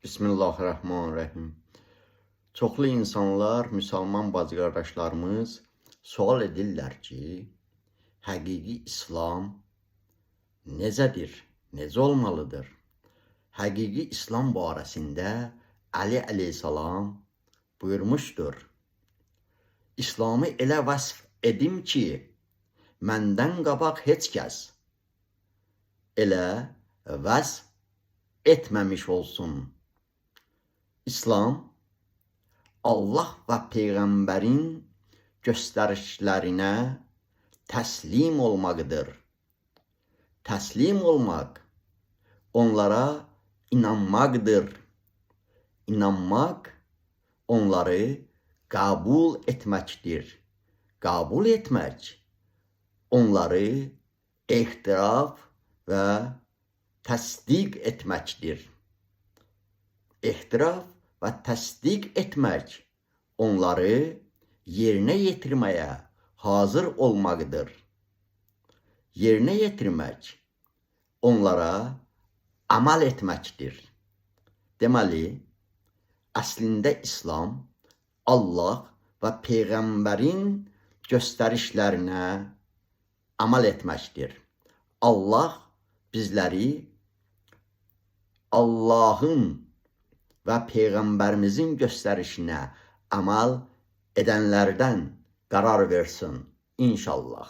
Bismillahirrahmanirrahim. Çoxlu insanlar, müsəlman bacı qardaşlarımız sual edirlər ki, həqiqi İslam necədir, necə olmalıdır? Həqiqi İslam barəsində Ali əleyhissalam buyurmuşdur. İslamı elə vəsf edim ki, məndən qabaq heç kəs elə vəsf etməmiş olsun. İslam, Allah və Peyğəmbərin göstərişlərinə təslim olmaqdır. Təslim olmaq, onlara inanmaqdır. İnanmaq, onları qəbul etməkdir. Qəbul etmək, onları ehtiraf və təsdiq etməkdir. Ehtiraf və təsdiq etmək, onları yerinə yetirməyə hazır olmaqdır. Yerinə yetirmək, onlara əməl etməkdir. Deməli, əslində İslam, Allah və Peyğəmbərin göstərişlərinə əməl etməkdir. Allah bizləri Allahın və Peyğəmbərimizin göstərişinə əməl edənlərdən qərar versin, inşallah.